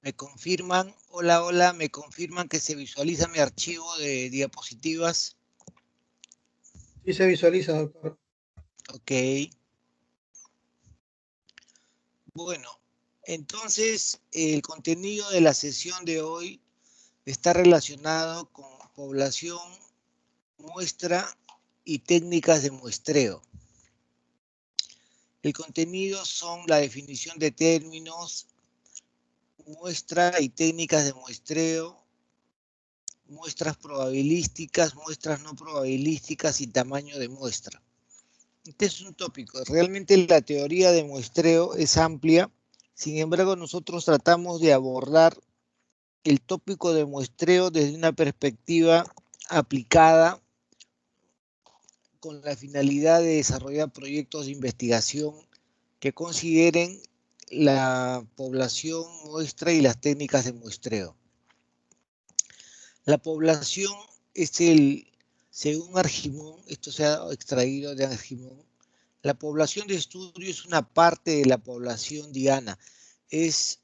¿Me confirman? Hola, hola, ¿me confirman que se visualiza mi archivo de diapositivas? Sí se visualiza, doctor. Ok. Bueno, entonces el contenido de la sesión de hoy está relacionado con población, muestra y técnicas de muestreo. El contenido son la definición de términos, muestra y técnicas de muestreo, muestras probabilísticas, muestras no probabilísticas y tamaño de muestra. Este es un tópico. Realmente la teoría de muestreo es amplia. Sin embargo, nosotros tratamos de abordar el tópico de muestreo desde una perspectiva aplicada con la finalidad de desarrollar proyectos de investigación que consideren la población, muestra y las técnicas de muestreo. La población es según Argimón, esto se ha extraído de Argimón, la población de estudio es una parte de la población diana, es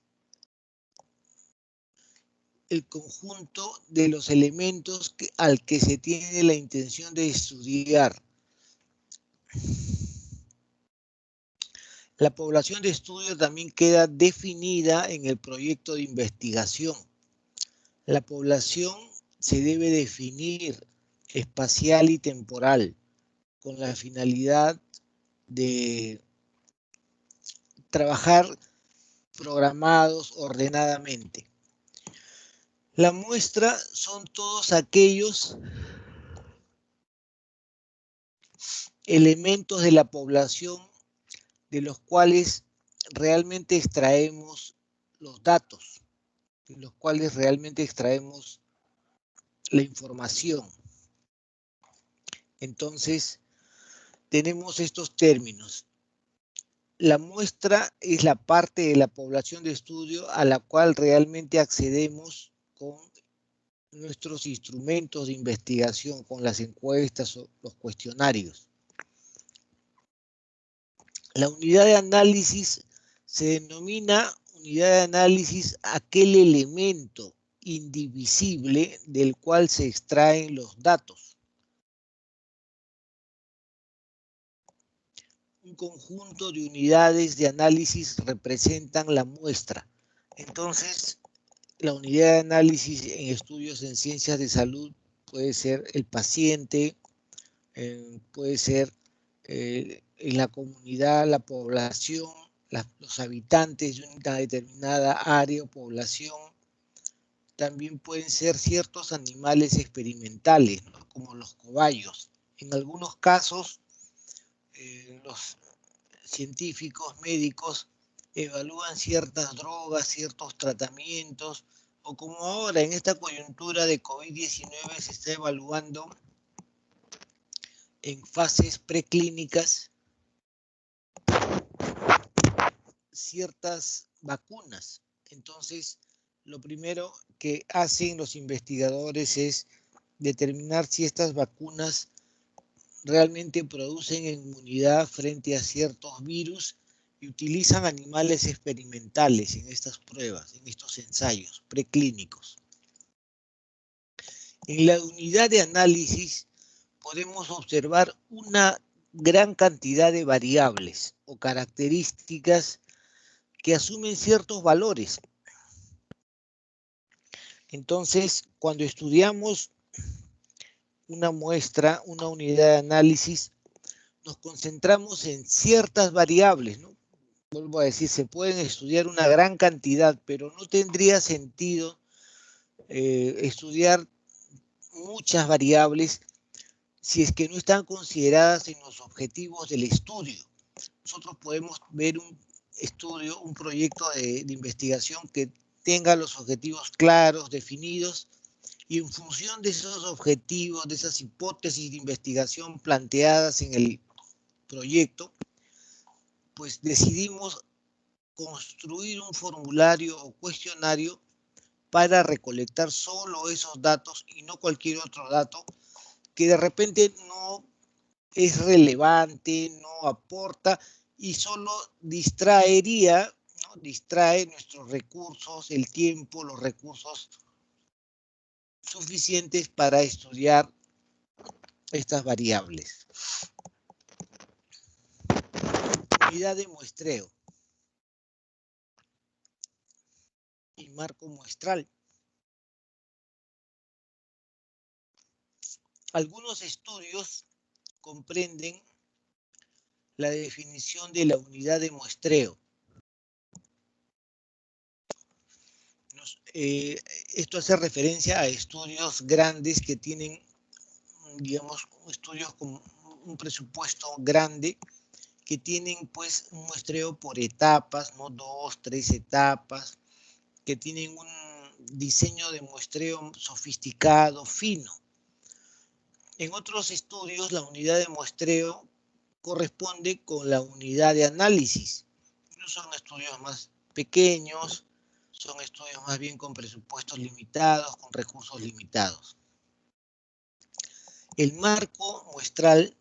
el conjunto de los elementos al que se tiene la intención de estudiar. La población de estudio también queda definida en el proyecto de investigación. La población se debe definir espacial y temporal con la finalidad de trabajar programados ordenadamente. La muestra son todos aquellos elementos de la población de los cuales realmente extraemos los datos, de los cuales realmente extraemos la información. Entonces, tenemos estos términos. La muestra es la parte de la población de estudio a la cual realmente accedemos con nuestros instrumentos de investigación, con las encuestas o los cuestionarios. La unidad de análisis se denomina unidad de análisis aquel elemento indivisible del cual se extraen los datos. Un conjunto de unidades de análisis representan la muestra. Entonces, la unidad de análisis en estudios en ciencias de salud puede ser el paciente, puede ser en la comunidad, la población, los habitantes de una determinada área o población. También pueden ser ciertos animales experimentales, ¿no? Como los cobayos. En algunos casos, los científicos médicos evalúan ciertas drogas, ciertos tratamientos, o como ahora en esta coyuntura de COVID-19 se está evaluando en fases preclínicas ciertas vacunas. Entonces, lo primero que hacen los investigadores es determinar si estas vacunas realmente producen inmunidad frente a ciertos virus y utilizan animales experimentales en estas pruebas, en estos ensayos preclínicos. En la unidad de análisis podemos observar una gran cantidad de variables o características que asumen ciertos valores. Entonces, cuando estudiamos una muestra, una unidad de análisis, nos concentramos en ciertas variables, ¿no? Vuelvo a decir, se pueden estudiar una gran cantidad, pero no tendría sentido estudiar muchas variables si es que no están consideradas en los objetivos del estudio. Nosotros podemos ver un estudio, un proyecto de investigación que tenga los objetivos claros, definidos, y en función de esos objetivos, de esas hipótesis de investigación planteadas en el proyecto, pues decidimos construir un formulario o cuestionario para recolectar solo esos datos y no cualquier otro dato que de repente no es relevante, no aporta y solo distraería, ¿no? distrae nuestros recursos, el tiempo, los recursos suficientes para estudiar estas variables. Unidad de muestreo y marco muestral. Algunos estudios comprenden la definición de la unidad de muestreo. Esto hace referencia a estudios grandes que tienen, digamos, estudios con un presupuesto grande, que tienen pues un muestreo por etapas, ¿no? 2, 3 etapas, que tienen un diseño de muestreo sofisticado, fino. En otros estudios, la unidad de muestreo corresponde con la unidad de análisis. Son estudios más pequeños, son estudios más bien con presupuestos limitados, con recursos limitados. El marco muestral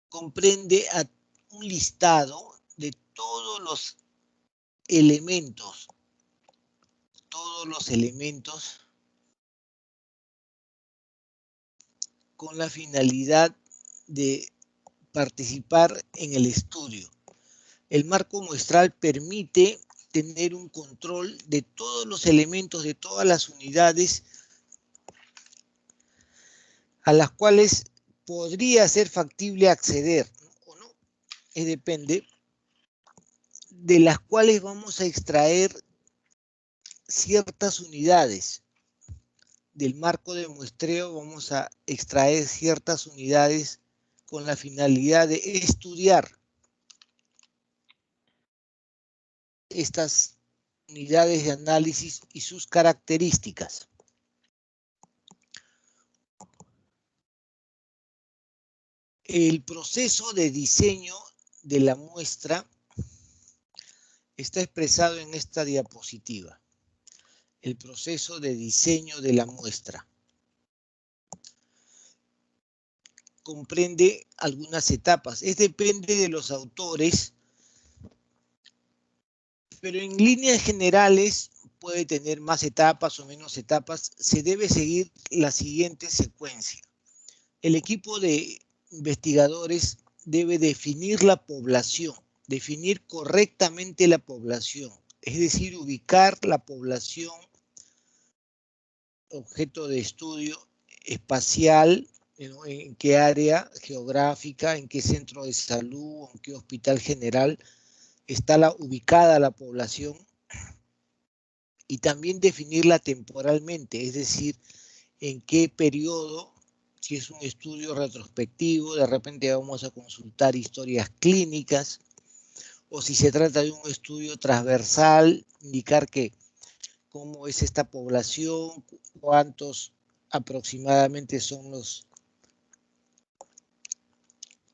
comprende a un listado de todos los elementos con la finalidad de participar en el estudio. El marco muestral permite tener un control de todos los elementos, de todas las unidades a las cuales podría ser factible acceder, o no, depende, de las cuales vamos a extraer ciertas unidades. Del marco de muestreo vamos a extraer ciertas unidades con la finalidad de estudiar estas unidades de análisis y sus características. El proceso de diseño de la muestra está expresado en esta diapositiva. El proceso de diseño de la muestra comprende algunas etapas. Depende de los autores, pero en líneas generales puede tener más etapas o menos etapas. Se debe seguir la siguiente secuencia. El equipo de investigadores debe definir la población, definir correctamente la población, es decir, ubicar la población objeto de estudio espacial, en qué área geográfica, en qué centro de salud, en qué hospital general está ubicada la población, y también definirla temporalmente, es decir, en qué periodo. Si es un estudio retrospectivo, de repente vamos a consultar historias clínicas, o si se trata de un estudio transversal, indicar cómo es esta población, cuántos aproximadamente son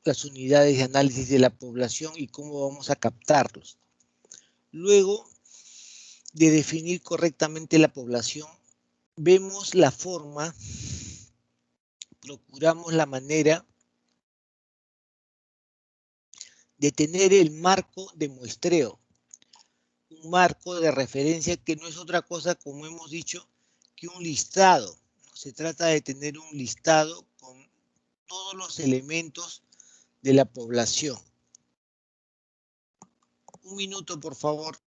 las unidades de análisis de la población y cómo vamos a captarlos. Luego de definir correctamente la población, vemos la forma, procuramos la manera de tener el marco de muestreo, un marco de referencia que no es otra cosa, como hemos dicho, que un listado. Se trata de tener un listado con todos los elementos de la población. Un minuto, por favor.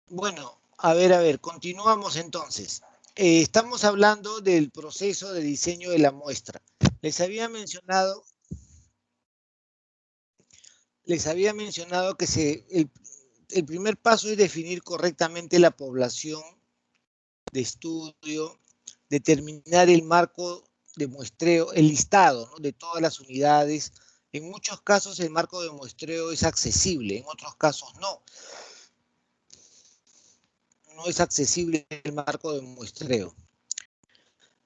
Bueno, a ver, continuamos entonces. Estamos hablando del proceso de diseño de la muestra. Les había mencionado que el primer paso es definir correctamente la población de estudio, determinar el marco de muestreo, el listado, ¿no?, de todas las unidades. En muchos casos el marco de muestreo es accesible, en otros casos no. No es accesible el marco de muestreo.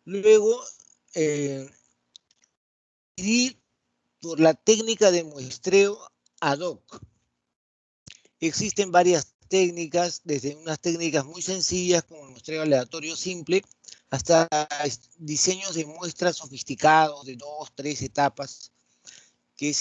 Luego, ir por la técnica de muestreo ad hoc. Existen varias técnicas, desde unas técnicas muy sencillas como el muestreo aleatorio simple, hasta diseños de muestras sofisticados de 2, 3 etapas que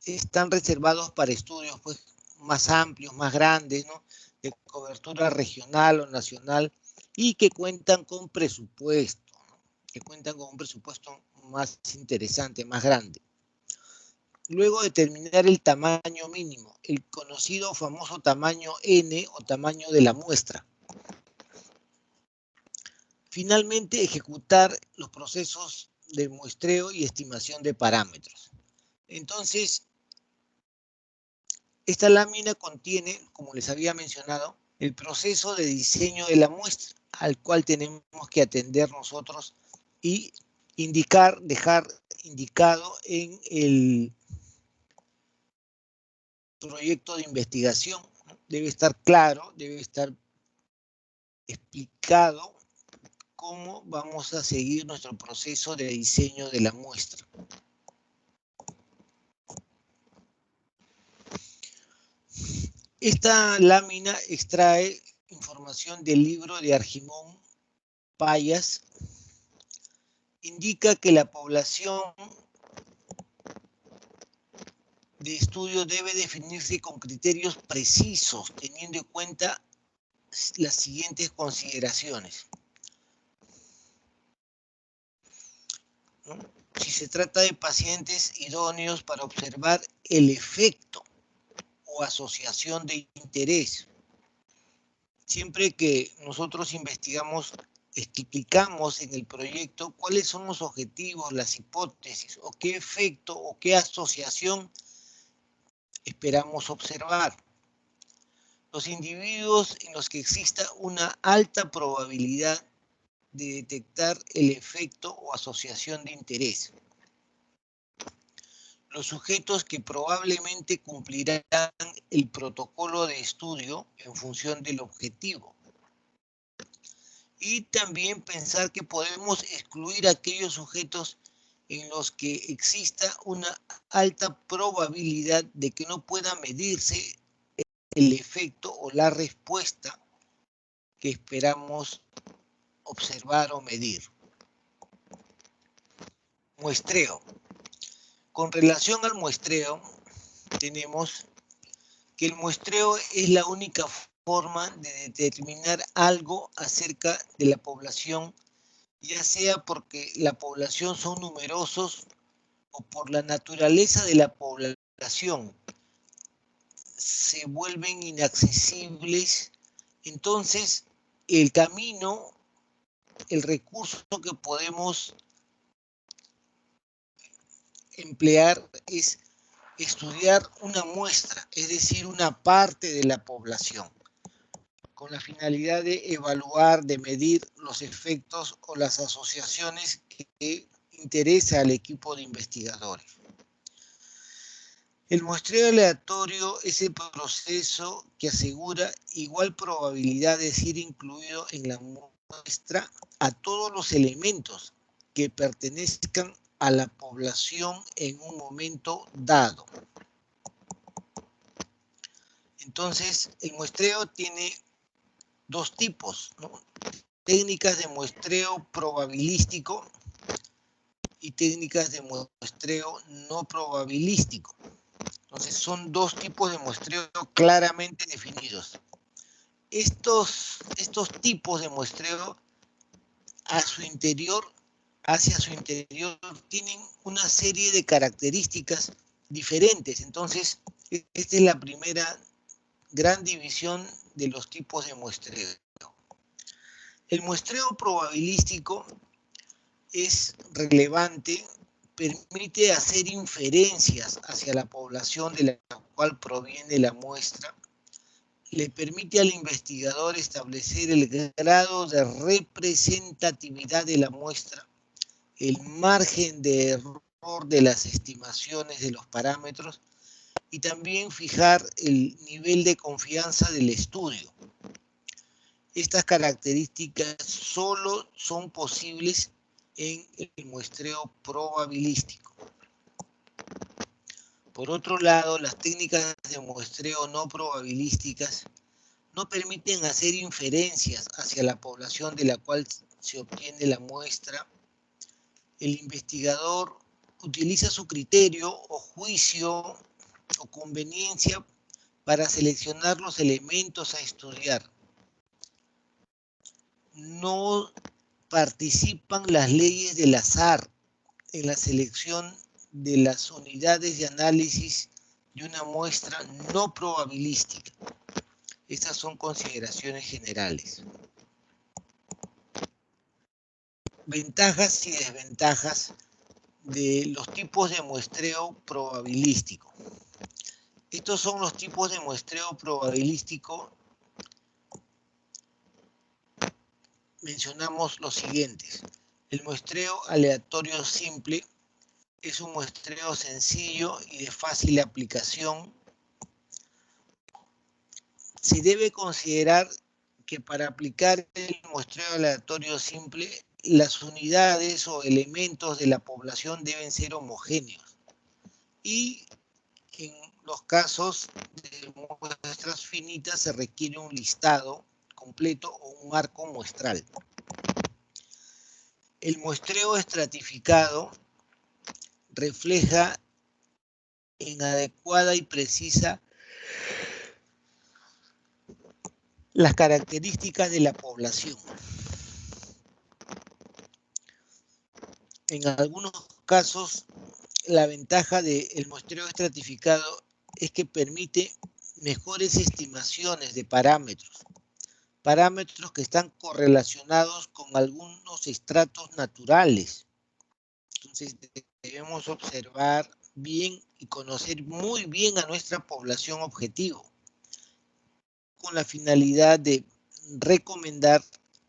están reservados para estudios pues, más amplios, más grandes, ¿no?, de cobertura regional o nacional y que cuentan con presupuesto, ¿no?, que cuentan con un presupuesto más interesante, más grande. Luego determinar el tamaño mínimo, el conocido famoso tamaño N o tamaño de la muestra. Finalmente, ejecutar los procesos de muestreo y estimación de parámetros. Entonces, esta lámina contiene, como les había mencionado, el proceso de diseño de la muestra, al cual tenemos que atender nosotros y dejar indicado en el proyecto de investigación. Debe estar claro, debe estar explicado cómo vamos a seguir nuestro proceso de diseño de la muestra. Esta lámina extrae información del libro de Argimón Payas. Indica que la población de estudio debe definirse con criterios precisos, teniendo en cuenta las siguientes consideraciones, ¿no? Si se trata de pacientes idóneos para observar el efecto o asociación de interés. Siempre que nosotros investigamos, explicamos en el proyecto cuáles son los objetivos, las hipótesis, o qué efecto o qué asociación esperamos observar. Los individuos en los que exista una alta probabilidad de detectar el efecto o asociación de interés. Los sujetos que probablemente cumplirán el protocolo de estudio en función del objetivo. Y también pensar que podemos excluir aquellos sujetos en los que exista una alta probabilidad de que no pueda medirse el efecto o la respuesta que esperamos observar o medir. Muestreo. Con relación al muestreo, tenemos que el muestreo es la única forma de determinar algo acerca de la población, ya sea porque la población son numerosos o por la naturaleza de la población se vuelven inaccesibles. Entonces, el camino, el recurso que podemos emplear es estudiar una muestra, es decir, una parte de la población, con la finalidad de evaluar, de medir los efectos o las asociaciones que interesa al equipo de investigadores. El muestreo aleatorio es el proceso que asegura igual probabilidad de ser incluido en la muestra a todos los elementos que pertenezcan a la población en un momento dado. Entonces, el muestreo tiene dos tipos, ¿no? Técnicas de muestreo probabilístico y técnicas de muestreo no probabilístico. Entonces, son dos tipos de muestreo claramente definidos. Estos tipos de muestreo hacia su interior, tienen una serie de características diferentes. Entonces, esta es la primera gran división de los tipos de muestreo. El muestreo probabilístico es relevante, permite hacer inferencias hacia la población de la cual proviene la muestra, le permite al investigador establecer el grado de representatividad de la muestra, el margen de error de las estimaciones de los parámetros y también fijar el nivel de confianza del estudio. Estas características solo son posibles en el muestreo probabilístico. Por otro lado, las técnicas de muestreo no probabilísticas no permiten hacer inferencias hacia la población de la cual se obtiene la muestra. El investigador utiliza su criterio o juicio o conveniencia para seleccionar los elementos a estudiar. No participan las leyes del azar en la selección de las unidades de análisis de una muestra no probabilística. Estas son consideraciones generales. Ventajas y desventajas de los tipos de muestreo probabilístico. Estos son los tipos de muestreo probabilístico. Mencionamos los siguientes. El muestreo aleatorio simple es un muestreo sencillo y de fácil aplicación. Se debe considerar que para aplicar el muestreo aleatorio simple, las unidades o elementos de la población deben ser homogéneos. Y en los casos de muestras finitas se requiere un listado completo o un marco muestral. El muestreo estratificado refleja en adecuada y precisa las características de la población. En algunos casos, la ventaja del muestreo estratificado es que permite mejores estimaciones de parámetros que están correlacionados con algunos estratos naturales. Entonces debemos observar bien y conocer muy bien a nuestra población objetivo, con la finalidad de recomendar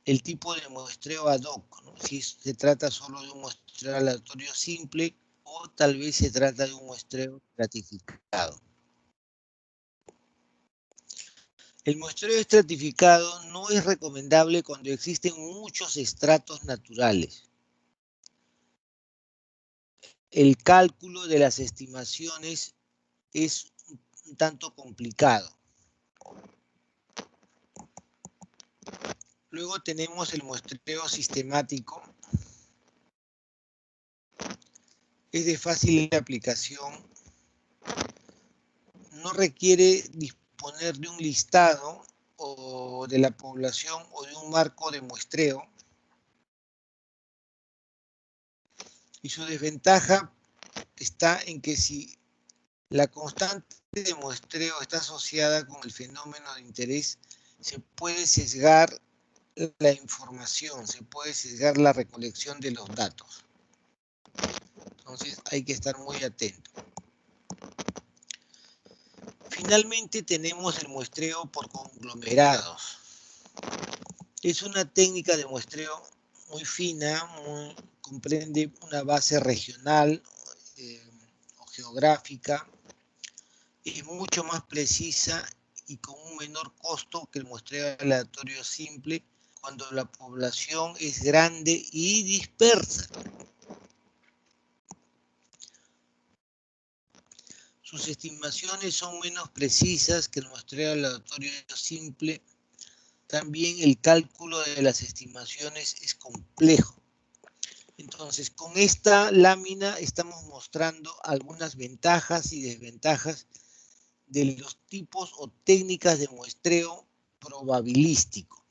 el tipo de muestreo ad hoc, ¿no? Si se trata solo de un muestreo aleatorio simple o tal vez se trata de un muestreo estratificado. El muestreo estratificado no es recomendable cuando existen muchos estratos naturales. El cálculo de las estimaciones es un tanto complicado. Luego tenemos el muestreo sistemático. Es de fácil aplicación. No requiere disponer de un listado o de la población o de un marco de muestreo. Y su desventaja está en que si la constante de muestreo está asociada con el fenómeno de interés, se puede sesgar la información, se puede sesgar la recolección de los datos. Entonces hay que estar muy atento. Finalmente tenemos el muestreo por conglomerados. Es una técnica de muestreo muy fina, comprende una base regional o geográfica, es mucho más precisa y con un menor costo que el muestreo aleatorio simple cuando la población es grande y dispersa. Sus estimaciones son menos precisas que el muestreo aleatorio simple. También el cálculo de las estimaciones es complejo. Entonces, con esta lámina estamos mostrando algunas ventajas y desventajas de los tipos o técnicas de muestreo probabilístico.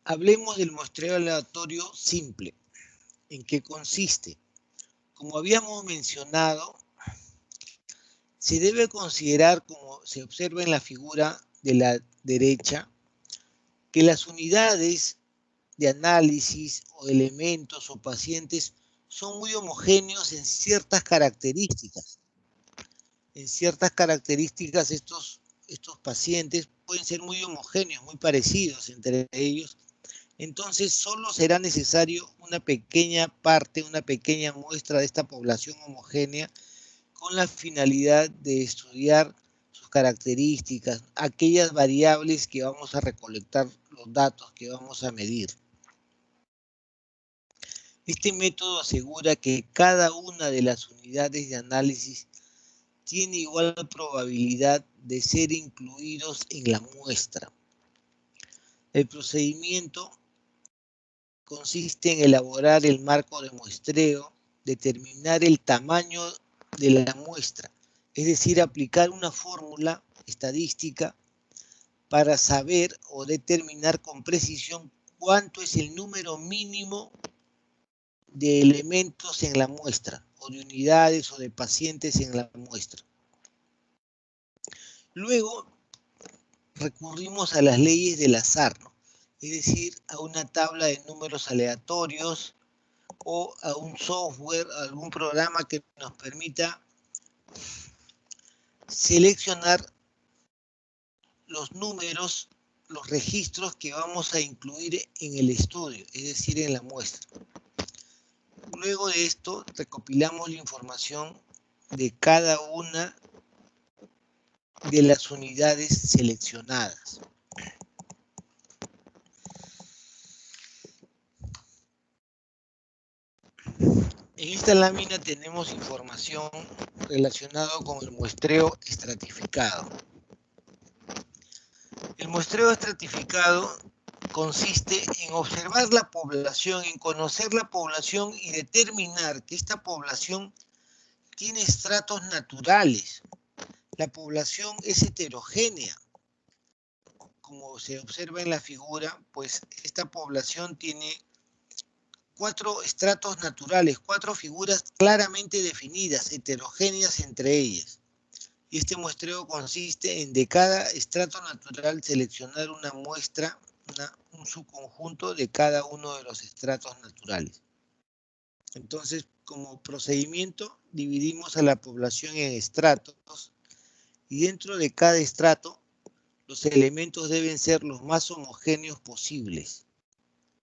Hablemos del muestreo aleatorio simple. ¿En qué consiste? Como habíamos mencionado, Se debe considerar, como se observa en la figura de la derecha, que las unidades de análisis o elementos o pacientes son muy homogéneos en ciertas características. En ciertas características estos pacientes pueden ser muy homogéneos, muy parecidos entre ellos. Entonces solo será necesario una pequeña parte, una pequeña muestra de esta población homogénea con la finalidad de estudiar sus características, aquellas variables que vamos a recolectar, los datos que vamos a medir. Este método asegura que cada una de las unidades de análisis tiene igual probabilidad de ser incluidos en la muestra. El procedimiento consiste en elaborar el marco de muestreo, determinar el tamaño de la muestra, es decir, aplicar una fórmula estadística para saber o determinar con precisión cuánto es el número mínimo de elementos en la muestra, o de unidades o de pacientes en la muestra. Luego recurrimos a las leyes del azar, ¿no? Es decir, a una tabla de números aleatorios o a un software, a algún programa que nos permita seleccionar los números, los registros que vamos a incluir en el estudio, es decir, en la muestra. Luego de esto, recopilamos la información de cada una de las unidades seleccionadas. En esta lámina tenemos información relacionada con el muestreo estratificado. El muestreo estratificado consiste en observar la población, en conocer la población y determinar que esta población tiene estratos naturales. La población es heterogénea. Como se observa en la figura, pues esta población tiene 4 estratos naturales, 4 figuras claramente definidas, heterogéneas entre ellas. Y este muestreo consiste en de cada estrato natural seleccionar una muestra, un subconjunto de cada uno de los estratos naturales. Entonces, como procedimiento, dividimos a la población en estratos y dentro de cada estrato los elementos deben ser los más homogéneos posibles.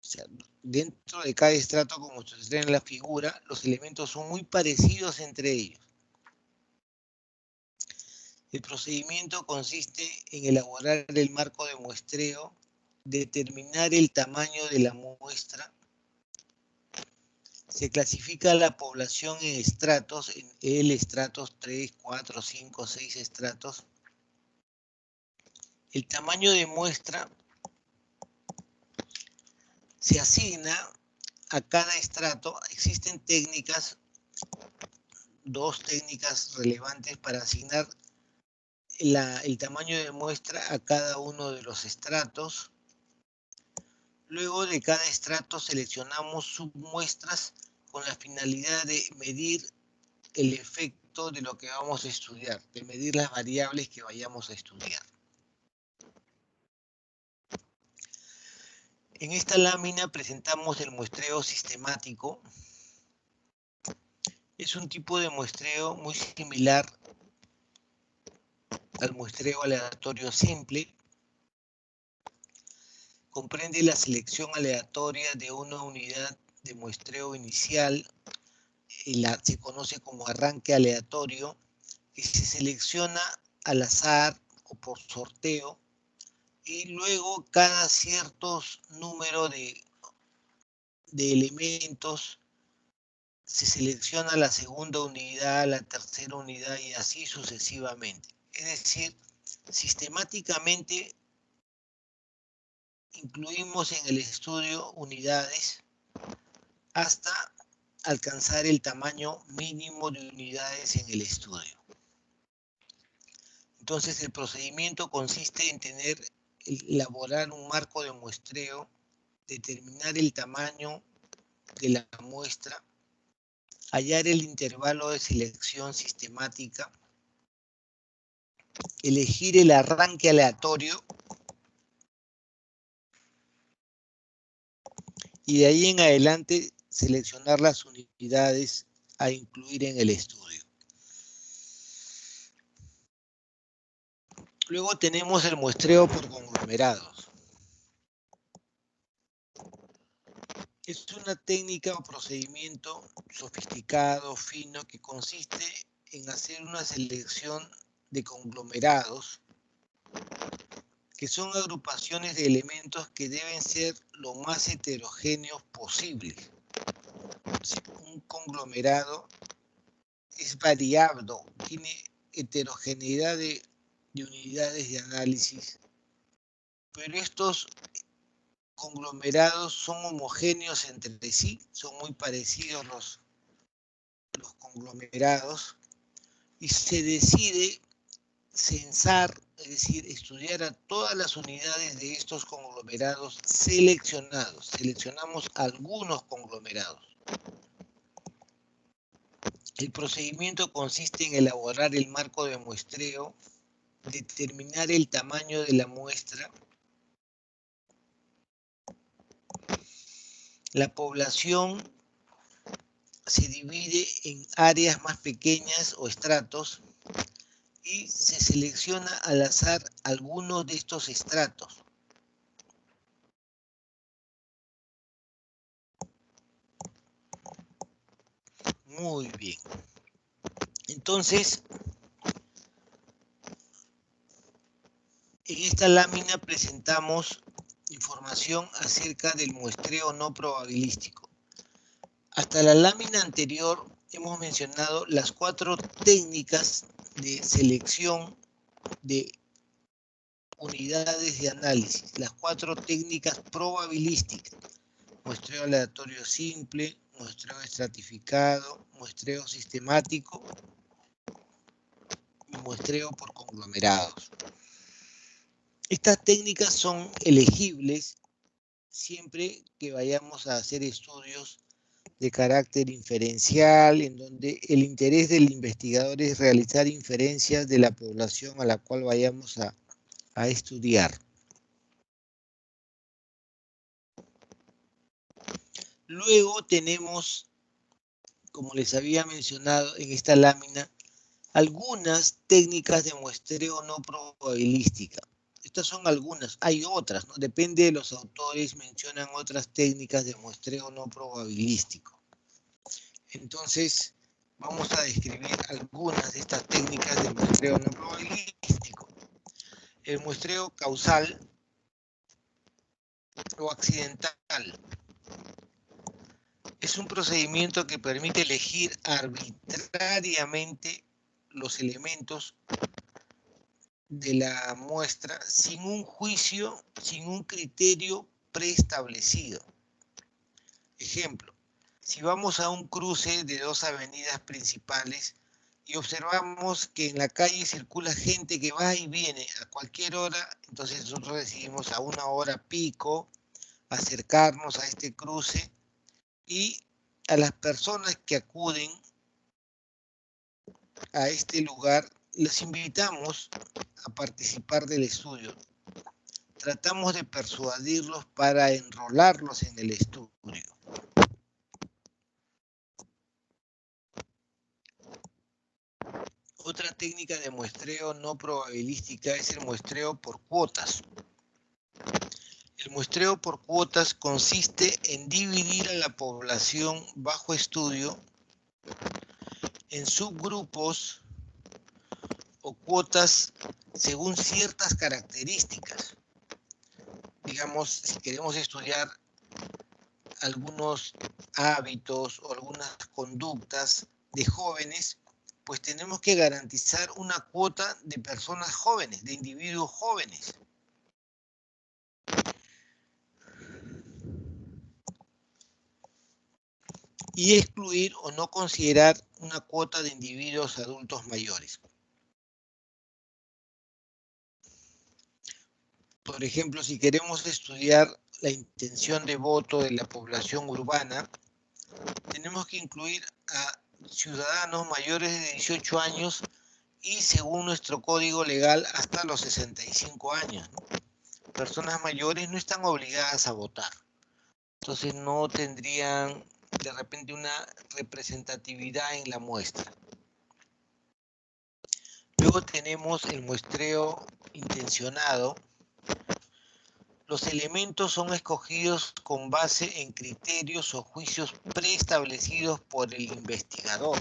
O sea, dentro de cada estrato, como se muestra en la figura, los elementos son muy parecidos entre ellos. El procedimiento consiste en elaborar el marco de muestreo, determinar el tamaño de la muestra. Se clasifica la población en estratos, en L estratos, 3, 4, 5, 6 estratos. El tamaño de muestra se asigna a cada estrato. Existen técnicas, 2 técnicas relevantes para asignar el tamaño de muestra a cada uno de los estratos. Luego de cada estrato seleccionamos submuestras con la finalidad de medir el efecto de lo que vamos a estudiar, de medir las variables que vayamos a estudiar. En esta lámina presentamos el muestreo sistemático. Es un tipo de muestreo muy similar al muestreo aleatorio simple. Comprende la selección aleatoria de una unidad de muestreo inicial, se conoce como arranque aleatorio, que se selecciona al azar o por sorteo, y luego cada cierto número de elementos se selecciona la segunda unidad, la tercera unidad y así sucesivamente. Es decir, sistemáticamente incluimos en el estudio unidades hasta alcanzar el tamaño mínimo de unidades en el estudio. Entonces el procedimiento consiste en elaborar un marco de muestreo, determinar el tamaño de la muestra, hallar el intervalo de selección sistemática, elegir el arranque aleatorio y de ahí en adelante seleccionar las unidades a incluir en el estudio. Luego tenemos el muestreo por conglomerados. Es una técnica o procedimiento sofisticado, fino, que consiste en hacer una selección de conglomerados, que son agrupaciones de elementos que deben ser lo más heterogéneos posible. Un conglomerado es variable, tiene heterogeneidad de unidades de análisis, pero estos conglomerados son homogéneos entre sí, son muy parecidos los conglomerados, y se decide censar, es decir, estudiar a todas las unidades de estos conglomerados seleccionados. Seleccionamos algunos conglomerados. El procedimiento consiste en elaborar el marco de muestreo, determinar el tamaño de la muestra, la población se divide en áreas más pequeñas o estratos y se selecciona al azar algunos de estos estratos. Muy bien. Entonces, en esta lámina presentamos información acerca del muestreo no probabilístico. Hasta la lámina anterior hemos mencionado las 4 técnicas de selección de unidades de análisis, las 4 técnicas probabilísticas: muestreo aleatorio simple, muestreo estratificado, muestreo sistemático y muestreo por conglomerados. Estas técnicas son elegibles siempre que vayamos a hacer estudios de carácter inferencial, en donde el interés del investigador es realizar inferencias de la población a la cual vayamos a estudiar. Luego tenemos, como les había mencionado en esta lámina, algunas técnicas de muestreo no probabilística. Estas son algunas, hay otras, ¿no? Depende de los autores, mencionan otras técnicas de muestreo no probabilístico. Entonces, vamos a describir algunas de estas técnicas de muestreo no probabilístico. El muestreo causal o accidental es un procedimiento que permite elegir arbitrariamente los elementos de la muestra sin un juicio, sin un criterio preestablecido. Ejemplo, si vamos a un cruce de 2 avenidas principales y observamos que en la calle circula gente que va y viene a cualquier hora, entonces nosotros decidimos a una hora pico acercarnos a este cruce y a las personas que acuden a este lugar les invitamos a participar del estudio. Tratamos de persuadirlos para enrolarlos en el estudio. Otra técnica de muestreo no probabilística es el muestreo por cuotas. El muestreo por cuotas consiste en dividir a la población bajo estudio en subgrupos o cuotas según ciertas características. Digamos, si queremos estudiar algunos hábitos o algunas conductas de jóvenes, pues tenemos que garantizar una cuota de personas jóvenes, de individuos jóvenes. Y excluir o no considerar una cuota de individuos adultos mayores. Por ejemplo, si queremos estudiar la intención de voto de la población urbana, tenemos que incluir a ciudadanos mayores de 18 años y según nuestro código legal hasta los 65 años, ¿no? Personas mayores no están obligadas a votar, entonces no tendrían de repente una representatividad en la muestra. Luego tenemos el muestreo intencionado. Los elementos son escogidos con base en criterios o juicios preestablecidos por el investigador.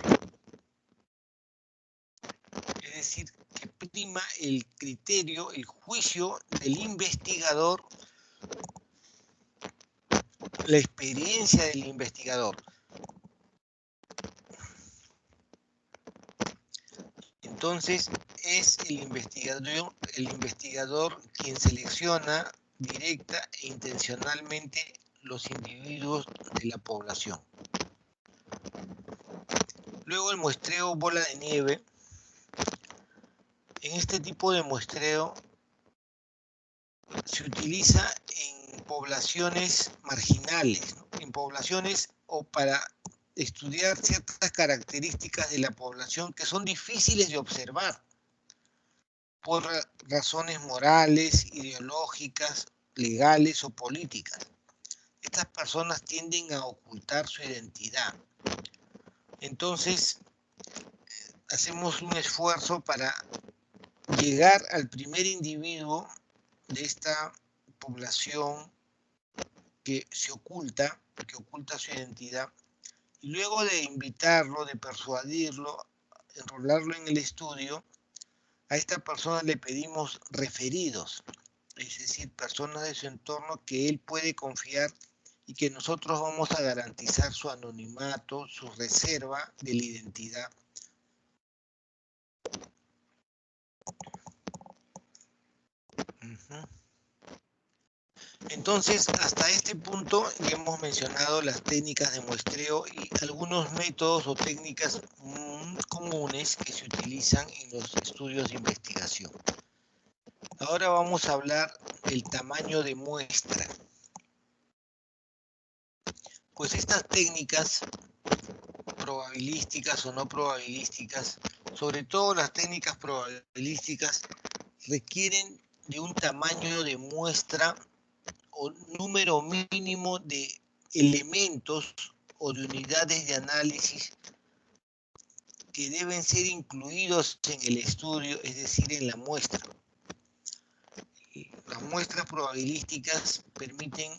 Es decir, que prima el criterio, el juicio del investigador, la experiencia del investigador. Entonces, es el investigador quien selecciona directa e intencionalmente los individuos de la población. Luego el muestreo bola de nieve. En este tipo de muestreo se utiliza en poblaciones marginales, ¿no? En poblaciones o para estudiar ciertas características de la población que son difíciles de observar por razones morales, ideológicas, legales o políticas. Estas personas tienden a ocultar su identidad. Entonces, hacemos un esfuerzo para llegar al primer individuo de esta población que se oculta, que oculta su identidad, y luego de invitarlo, de persuadirlo, enrolarlo en el estudio, a esta persona le pedimos referidos, es decir, personas de su entorno que él puede confiar y que nosotros vamos a garantizar su anonimato, su reserva de la identidad. Entonces, hasta este punto ya hemos mencionado las técnicas de muestreo y algunos métodos o técnicas comunes que se utilizan en los estudios de investigación. Ahora vamos a hablar del tamaño de muestra. Pues estas técnicas probabilísticas o no probabilísticas, sobre todo las técnicas probabilísticas, requieren de un tamaño de muestra o número mínimo de elementos o de unidades de análisis que deben ser incluidos en el estudio, es decir, en la muestra. Las muestras probabilísticas permiten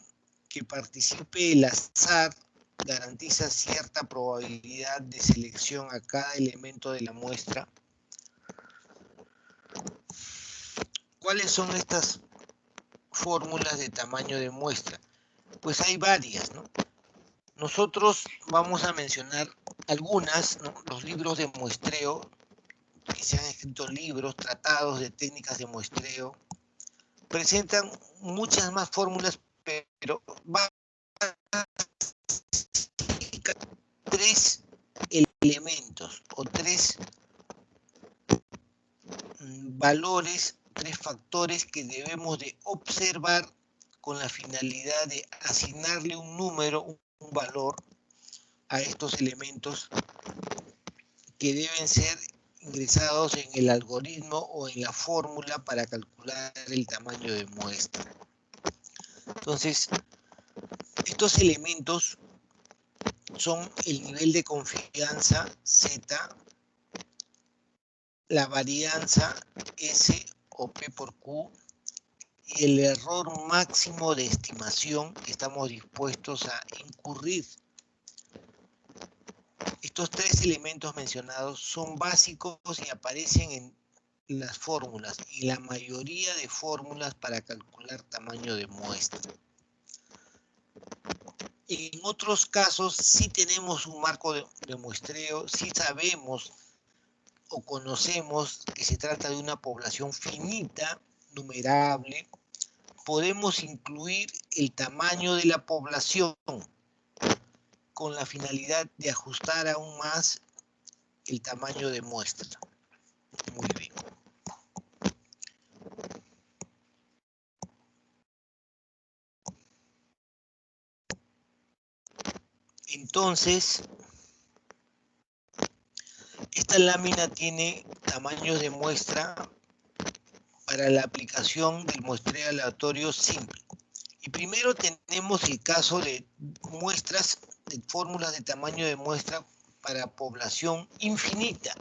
que participe el azar, garantiza cierta probabilidad de selección a cada elemento de la muestra. ¿Cuáles son estas fórmulas de tamaño de muestra? Pues hay varias, ¿no? Nosotros vamos a mencionar algunas, ¿no? Los libros de muestreo, que se han escrito libros, tratados de técnicas de muestreo, presentan muchas más fórmulas, pero van a tres elementos o tres valores, tres factores que debemos de observar con la finalidad de asignarle un número, un valor a estos elementos que deben ser ingresados en el algoritmo o en la fórmula para calcular el tamaño de muestra. Entonces, estos elementos son el nivel de confianza Z, la varianza S o P por Q y el error máximo de estimación que estamos dispuestos a incurrir. Estos tres elementos mencionados son básicos y aparecen en las fórmulas, y la mayoría de fórmulas para calcular tamaño de muestra. En otros casos sí tenemos un marco de muestreo, sí sabemos o conocemos que se trata de una población finita, numerable. Podemos incluir el tamaño de la población con la finalidad de ajustar aún más el tamaño de muestra. Muy bien. Entonces, esta lámina tiene tamaños de muestra para la aplicación del muestreo aleatorio simple. Y primero tenemos el caso de muestras, de fórmulas de tamaño de muestra para población infinita.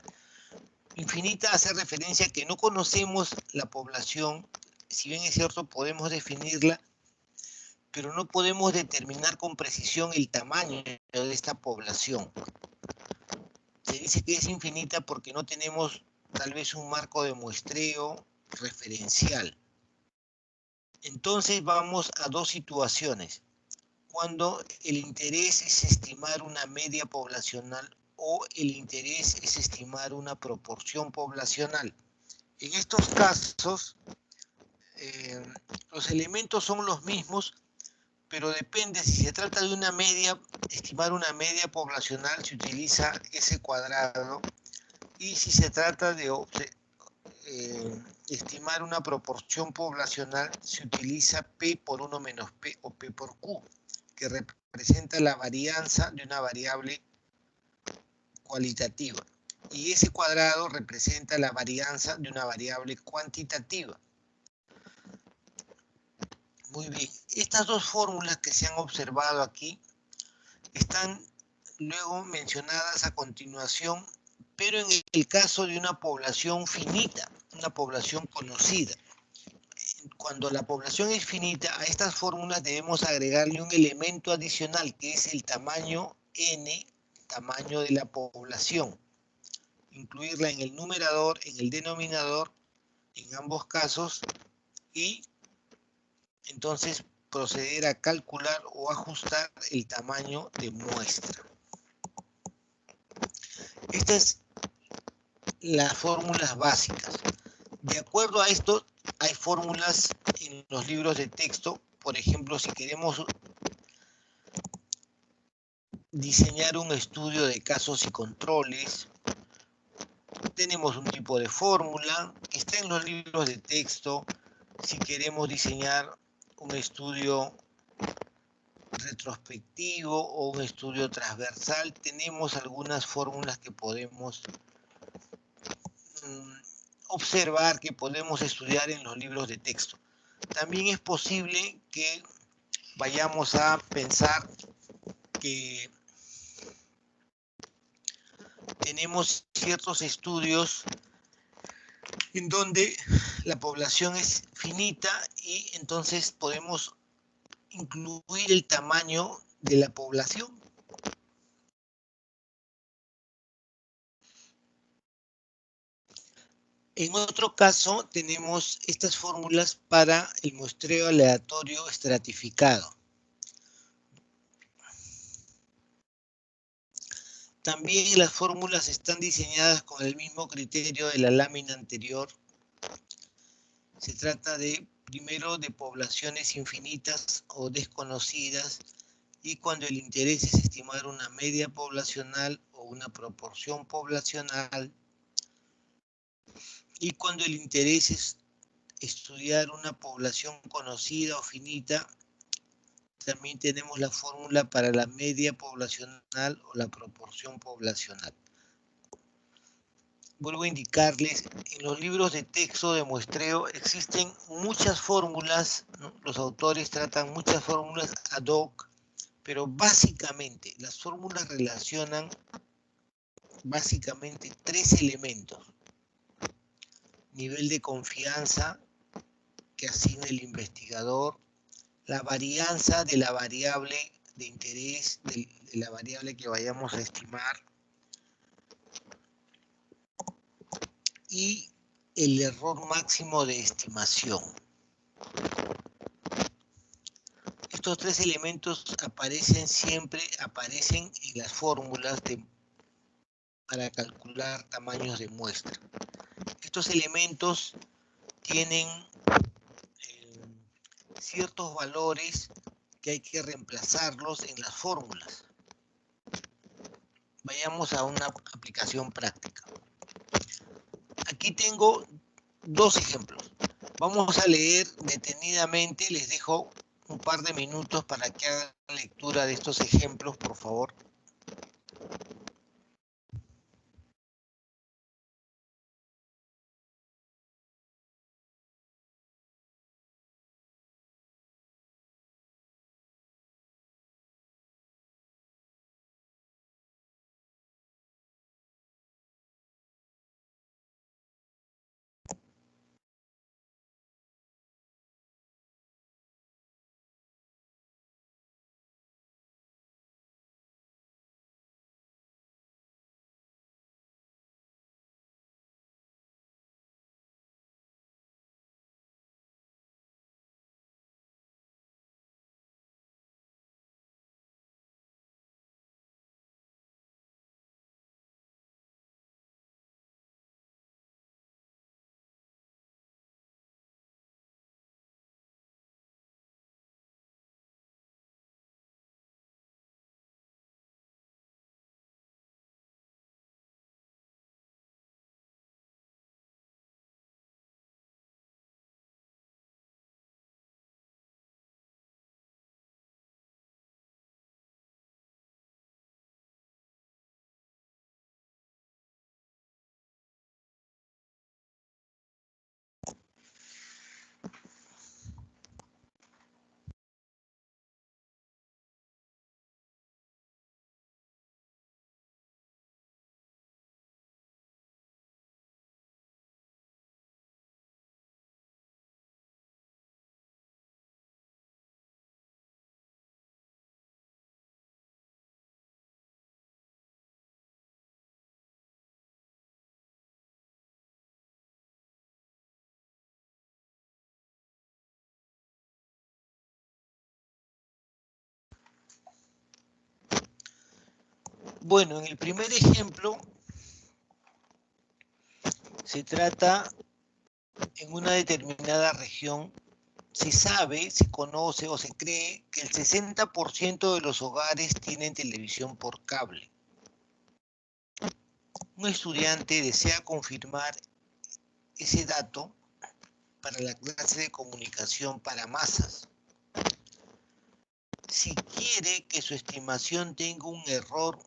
Infinita hace referencia a que no conocemos la población, si bien es cierto podemos definirla, pero no podemos determinar con precisión el tamaño de esta población. Se dice que es infinita porque no tenemos tal vez un marco de muestreo referencial. Entonces vamos a dos situaciones. Cuando el interés es estimar una media poblacional o el interés es estimar una proporción poblacional. En estos casos, los elementos son los mismos, pero depende, si se trata de una media, estimar una media poblacional, se utiliza S cuadrado, y si se trata de estimar una proporción poblacional, se utiliza P por 1 menos P o P por Q, que representa la varianza de una variable cualitativa. Y S cuadrado representa la varianza de una variable cuantitativa. Muy bien, estas dos fórmulas que se han observado aquí están luego mencionadas a continuación, pero en el caso de una población finita, una población conocida. Cuando la población es finita, a estas fórmulas debemos agregarle un elemento adicional, que es el tamaño n, tamaño de la población. Incluirla en el numerador, en el denominador, en ambos casos, y entonces proceder a calcular o ajustar el tamaño de muestra. Estas son las fórmulas básicas. De acuerdo a esto, hay fórmulas en los libros de texto. Por ejemplo, si queremos diseñar un estudio de casos y controles, tenemos un tipo de fórmula que está en los libros de texto. Si queremos diseñar un estudio retrospectivo o un estudio transversal, tenemos algunas fórmulas que podemos observar, que podemos estudiar en los libros de texto. También es posible que vayamos a pensar que tenemos ciertos estudios en donde la población es finita y entonces podemos incluir el tamaño de la población. En otro caso, tenemos estas fórmulas para el muestreo aleatorio estratificado. También las fórmulas están diseñadas con el mismo criterio de la lámina anterior. Se trata de, primero, de poblaciones infinitas o desconocidas, y cuando el interés es estimar una media poblacional o una proporción poblacional, y cuando el interés es estudiar una población conocida o finita, también tenemos la fórmula para la media poblacional o la proporción poblacional. Vuelvo a indicarles, en los libros de texto de muestreo existen muchas fórmulas, ¿no? Los autores tratan muchas fórmulas ad hoc, pero básicamente las fórmulas relacionan básicamente tres elementos: nivel de confianza que asigna el investigador, la varianza de la variable de interés, de la variable que vayamos a estimar, y el error máximo de estimación. Estos tres elementos siempre aparecen en las fórmulas para calcular tamaños de muestra. Estos elementos tienen ciertos valores que hay que reemplazarlos en las fórmulas. Vayamos a una aplicación práctica. Aquí tengo dos ejemplos. Vamos a leer detenidamente, les dejo un par de minutos para que hagan lectura de estos ejemplos, por favor. Bueno, en el primer ejemplo se trata en una determinada región. Se sabe, se conoce o se cree que el 60% de los hogares tienen televisión por cable. Un estudiante desea confirmar ese dato para la clase de comunicación para masas. Si quiere que su estimación tenga un error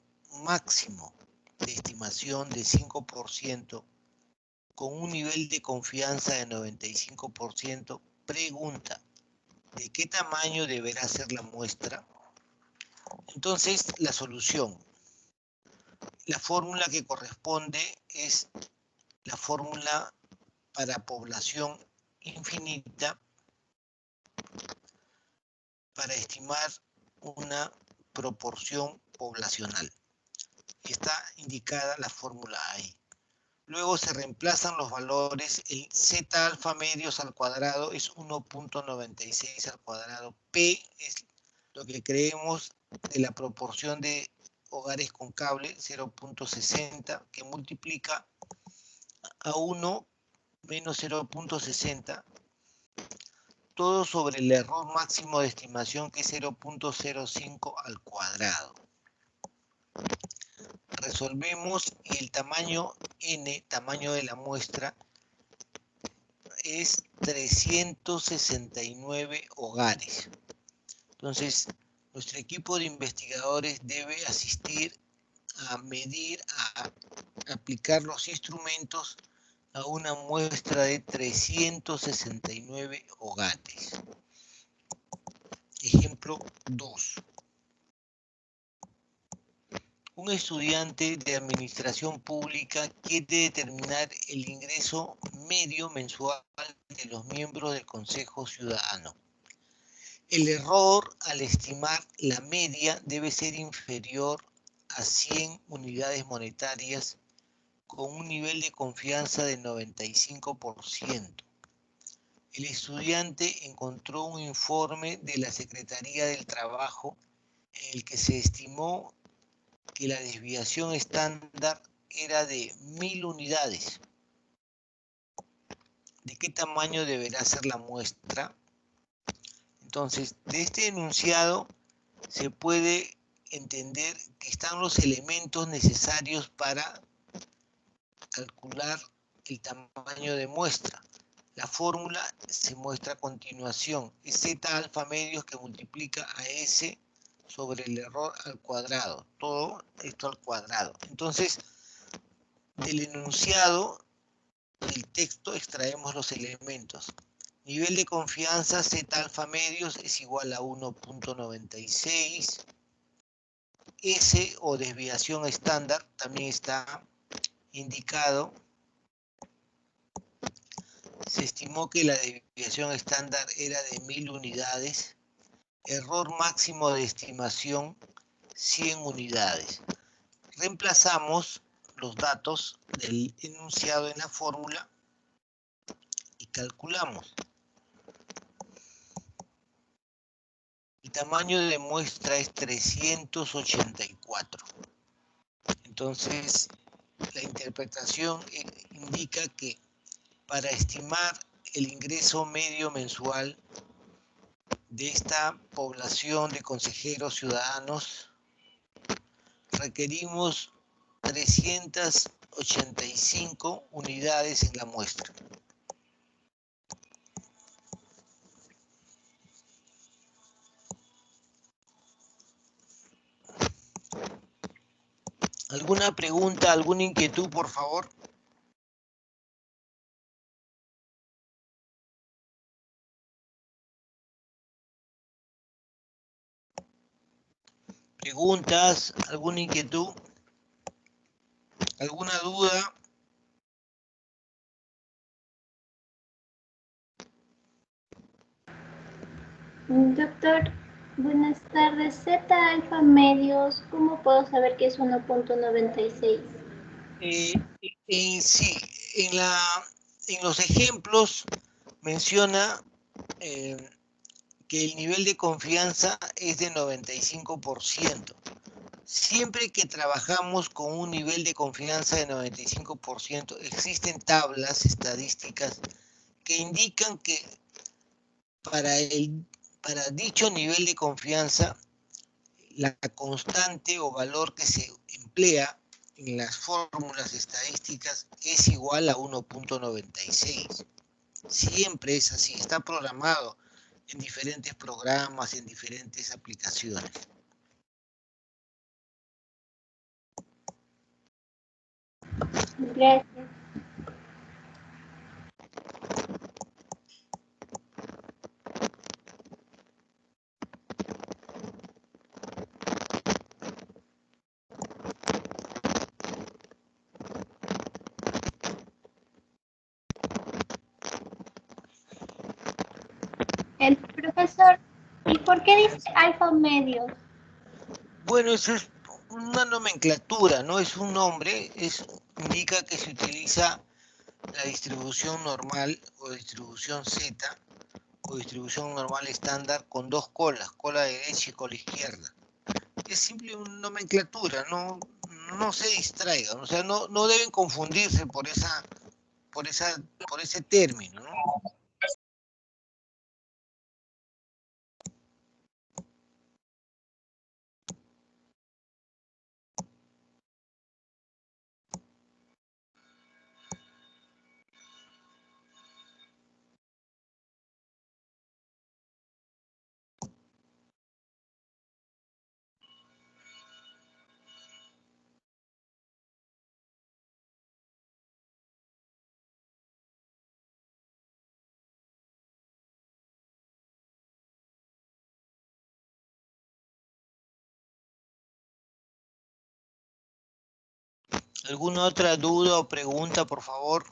máximo de estimación de 5%, con un nivel de confianza de 95%, pregunta, ¿de qué tamaño deberá ser la muestra? Entonces, la solución. La fórmula que corresponde es la fórmula para población infinita para estimar una proporción poblacional. Está indicada la fórmula ahí. Luego se reemplazan los valores. El Z alfa medios al cuadrado es 1.96 al cuadrado. P es lo que creemos de la proporción de hogares con cable, 0.60, que multiplica a 1 menos 0.60, todo sobre el error máximo de estimación, que es 0.05 al cuadrado. Resolvemos y el tamaño n, tamaño de la muestra, es 369 hogares. Entonces, nuestro equipo de investigadores debe asistir a medir, a aplicar los instrumentos a una muestra de 369 hogares. Ejemplo 2. Un estudiante de administración pública quiere determinar el ingreso medio mensual de los miembros del Consejo Ciudadano. El error al estimar la media debe ser inferior a 100 unidades monetarias con un nivel de confianza de 95%. El estudiante encontró un informe de la Secretaría del Trabajo en el que se estimó que la desviación estándar era de 1000 unidades. ¿De qué tamaño deberá ser la muestra? Entonces, de este enunciado se puede entender que están los elementos necesarios para calcular el tamaño de muestra. La fórmula se muestra a continuación. Es Z alfa medios que multiplica a S sobre el error al cuadrado. Todo esto al cuadrado. Entonces, del enunciado del texto extraemos los elementos. Nivel de confianza Z alfa medios es igual a 1.96. S o desviación estándar también está indicado. Se estimó que la desviación estándar era de 1000 unidades. Error máximo de estimación, 100 unidades. Reemplazamos los datos del enunciado en la fórmula y calculamos. El tamaño de muestra es 384. Entonces, la interpretación indica que para estimar el ingreso medio mensual de esta población de consejeros ciudadanos, requerimos 385 unidades en la muestra. ¿Alguna pregunta, alguna inquietud, por favor? ¿Preguntas? ¿Alguna inquietud? ¿Alguna duda? Doctor, buenas tardes. Z alfa medios, ¿cómo puedo saber que es 1.96? Sí, en los ejemplos menciona que el nivel de confianza es de 95%. Siempre que trabajamos con un nivel de confianza de 95%, existen tablas estadísticas que indican que para dicho nivel de confianza, la constante o valor que se emplea en las fórmulas estadísticas es igual a 1.96. Siempre es así, está programado en diferentes programas, en diferentes aplicaciones. Gracias. El profesor, ¿y por qué dice alfa medios? Bueno, eso es una nomenclatura, no es un nombre, indica que se utiliza la distribución normal o distribución Z o distribución normal estándar con dos colas, cola derecha y cola izquierda. Es simple una nomenclatura, no se distraigan, o sea, no deben confundirse por ese término, ¿no? ¿Alguna otra duda o pregunta, por favor?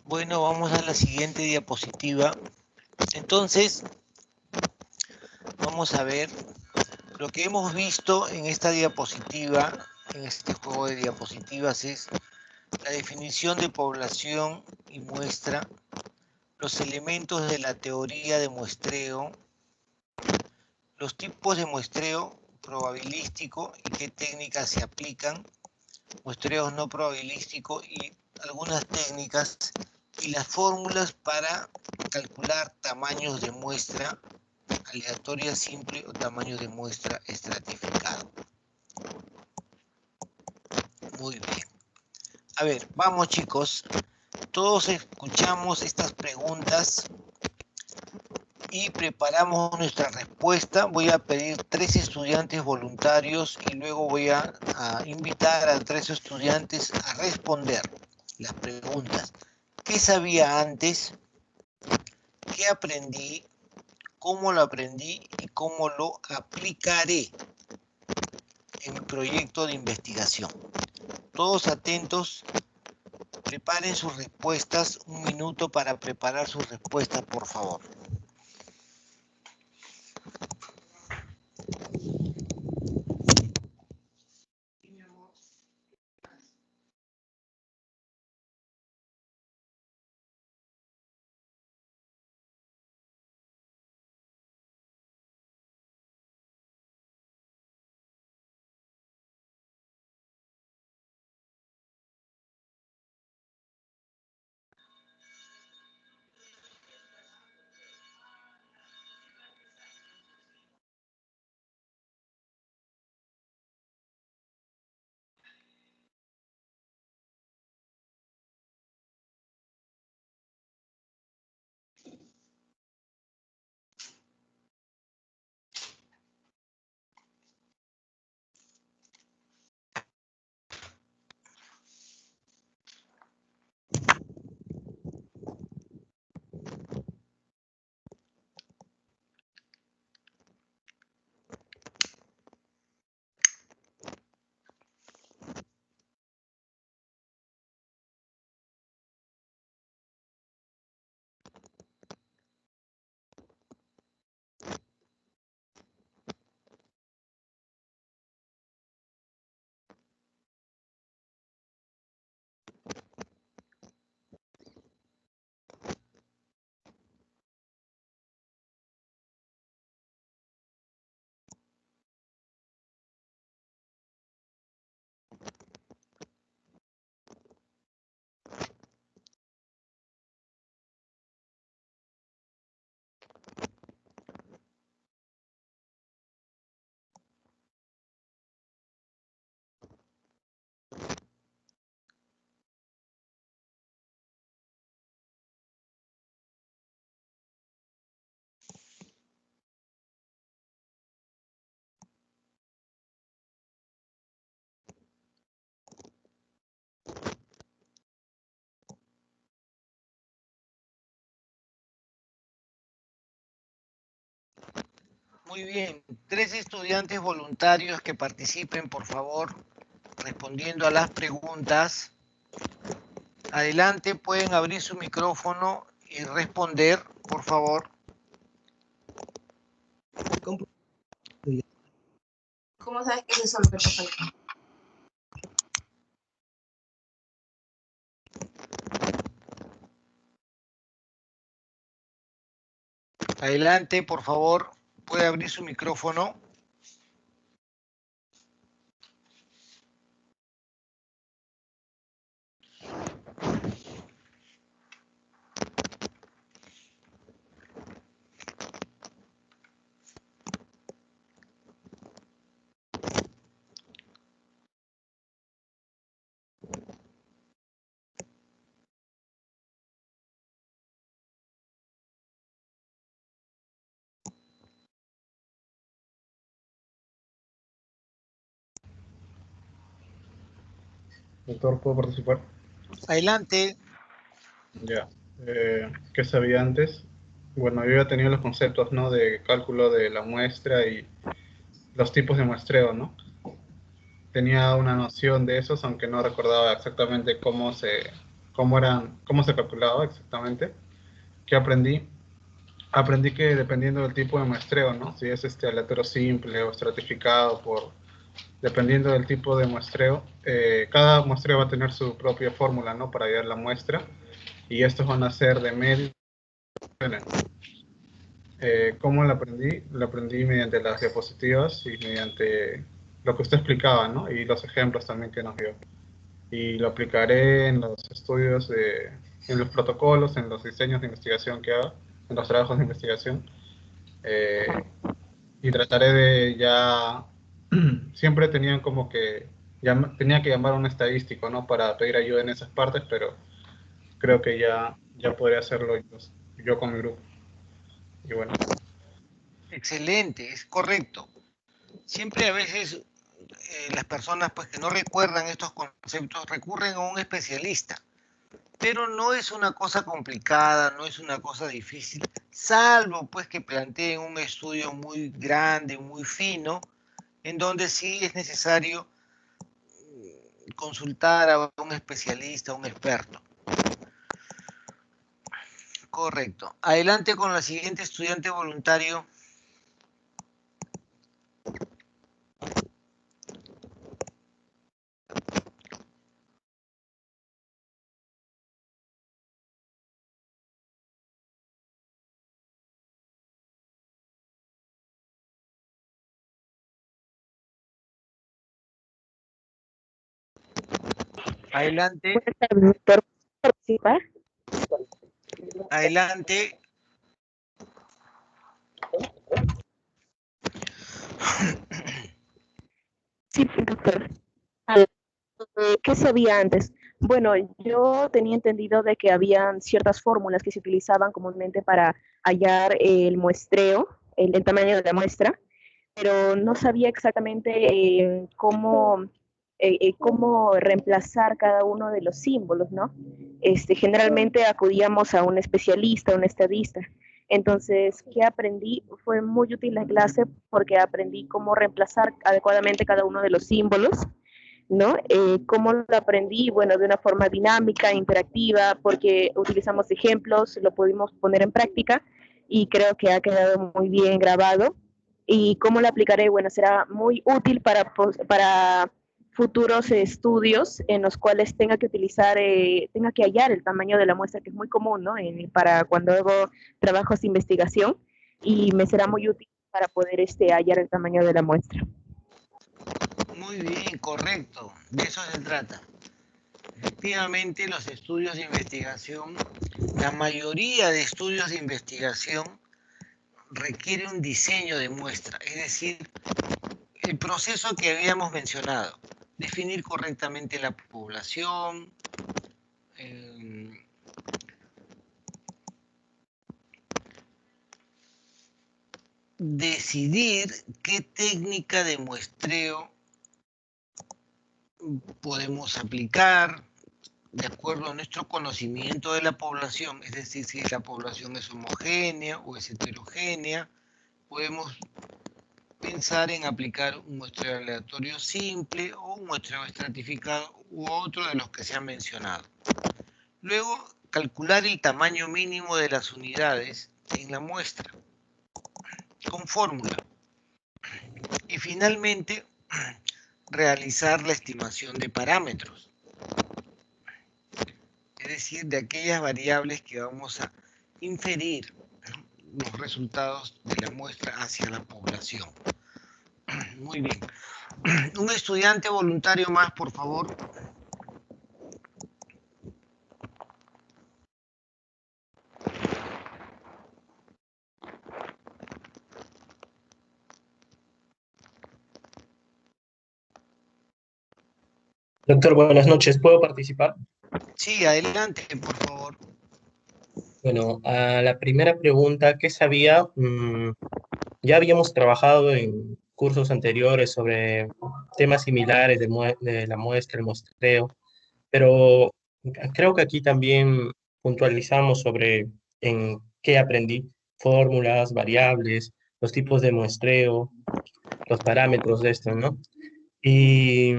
Bueno, vamos a la siguiente diapositiva. Entonces, vamos a ver lo que hemos visto en esta diapositiva, en este juego de diapositivas, es la definición de población y muestra, los elementos de la teoría de muestreo, los tipos de muestreo probabilístico y qué técnicas se aplican, muestreos no probabilísticos y algunas técnicas, y las fórmulas para calcular tamaños de muestra aleatoria simple o tamaño de muestra estratificado. Muy bien. A ver, vamos chicos. Todos escuchamos estas preguntas y preparamos nuestra respuesta. Voy a pedir 3 estudiantes voluntarios y luego voy a invitar a 3 estudiantes a responder las preguntas. ¿Qué sabía antes? ¿Qué aprendí? ¿Cómo lo aprendí? ¿Y cómo lo aplicaré en mi proyecto de investigación? Todos atentos. Preparen sus respuestas. Un minuto para preparar sus respuestas, por favor. Muy bien. 3 estudiantes voluntarios que participen, por favor, respondiendo a las preguntas. Adelante, pueden abrir su micrófono y responder, por favor. ¿Cómo sabes que es eso lo que te falta? Adelante, por favor, puede abrir su micrófono. Doctor, ¿puedo participar? Adelante. Ya. ¿Qué sabía antes? Bueno, yo ya tenía los conceptos, ¿no? De cálculo de la muestra y los tipos de muestreo, ¿no? Tenía una noción de esos, aunque no recordaba exactamente cómo se calculaba exactamente. ¿Qué aprendí? Aprendí que dependiendo del tipo de muestreo, ¿no? Si es aleatorio simple o estratificado dependiendo del tipo de muestreo, cada muestreo va a tener su propia fórmula, ¿no? Para hallar la muestra, y estos van a ser de medio. ¿Cómo la aprendí? La aprendí mediante las diapositivas y mediante lo que usted explicaba, ¿no? Y los ejemplos también que nos dio. Y lo aplicaré en los estudios, en los protocolos, en los diseños de investigación que haga, en los trabajos de investigación. Y trataré de ya, siempre tenían como que, tenía que llamar a un estadístico, ¿no? Para pedir ayuda en esas partes, pero creo que ya podría hacerlo yo con mi grupo. Y bueno. Excelente, es correcto. Siempre a veces las personas pues, que no recuerdan estos conceptos recurren a un especialista, pero no es una cosa complicada, no es una cosa difícil, salvo pues que planteen un estudio muy grande, muy fino, en donde sí es necesario consultar a un especialista, a un experto. Correcto. Adelante con la siguiente estudiante voluntario. Adelante. Buenas tardes, doctor. ¿Puedo participar? Adelante. Sí, doctor. A ver, ¿qué sabía antes? Bueno, yo tenía entendido de que habían ciertas fórmulas que se utilizaban comúnmente para hallar el muestreo, el tamaño de la muestra, pero no sabía exactamente cómo reemplazar cada uno de los símbolos, ¿no? Generalmente acudíamos a un especialista, un estadista. Entonces, ¿qué aprendí? Fue muy útil la clase porque aprendí cómo reemplazar adecuadamente cada uno de los símbolos, ¿no? ¿Cómo lo aprendí? Bueno, de una forma dinámica, interactiva, porque utilizamos ejemplos, lo pudimos poner en práctica y creo que ha quedado muy bien grabado. ¿Y cómo lo aplicaré? Bueno, será muy útil para futuros estudios en los cuales tenga que hallar el tamaño de la muestra, que es muy común, ¿no? Para cuando hago trabajos de investigación, y me será muy útil para poder hallar el tamaño de la muestra. Muy bien, correcto. De eso se trata. Efectivamente, los estudios de investigación, la mayoría de estudios de investigación requiere un diseño de muestra, es decir, el proceso que habíamos mencionado, definir correctamente la población, decidir qué técnica de muestreo podemos aplicar de acuerdo a nuestro conocimiento de la población, es decir, si la población es homogénea o es heterogénea, podemos pensar en aplicar un muestreo aleatorio simple o un muestreo estratificado u otro de los que se han mencionado. Luego, calcular el tamaño mínimo de las unidades en la muestra con fórmula. Y finalmente, realizar la estimación de parámetros. Es decir, de aquellas variables que vamos a inferir los resultados de la muestra hacia la población. Muy bien. Un estudiante voluntario más, por favor. Doctor, buenas noches. ¿Puedo participar? Sí, adelante, por favor. Bueno, a la primera pregunta, ¿qué sabía? Ya habíamos trabajado en cursos anteriores sobre temas similares de la muestra, el muestreo, pero creo que aquí también puntualizamos sobre en qué aprendí, fórmulas, variables, los tipos de muestreo, los parámetros de esto, ¿no? Y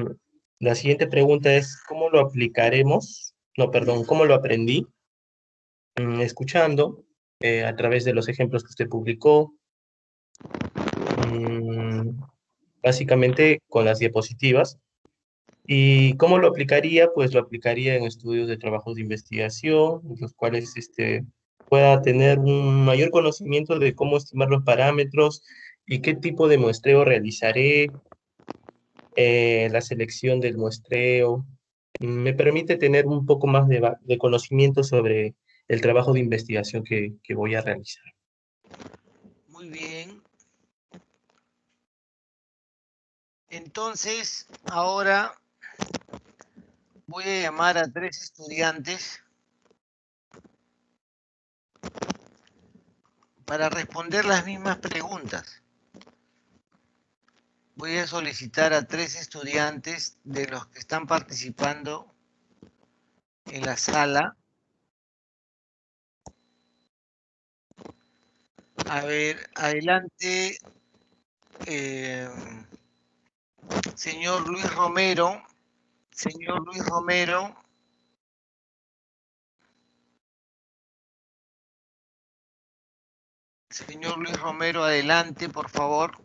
la siguiente pregunta es, ¿cómo lo aplicaremos? No, perdón, ¿cómo lo aprendí? Escuchando a través de los ejemplos que usted publicó, mm, básicamente con las diapositivas. ¿Y cómo lo aplicaría? Pues lo aplicaría en estudios de trabajos de investigación, en los cuales pueda tener un mayor conocimiento de cómo estimar los parámetros y qué tipo de muestreo realizaré, la selección del muestreo. Me permite tener un poco más de conocimiento sobre el trabajo de investigación que voy a realizar. Muy bien. Entonces, ahora voy a llamar a 3 estudiantes para responder las mismas preguntas. Voy a solicitar a 3 estudiantes de los que están participando en la sala. A ver, adelante, señor Luis Romero. Señor Luis Romero. Señor Luis Romero, adelante, por favor.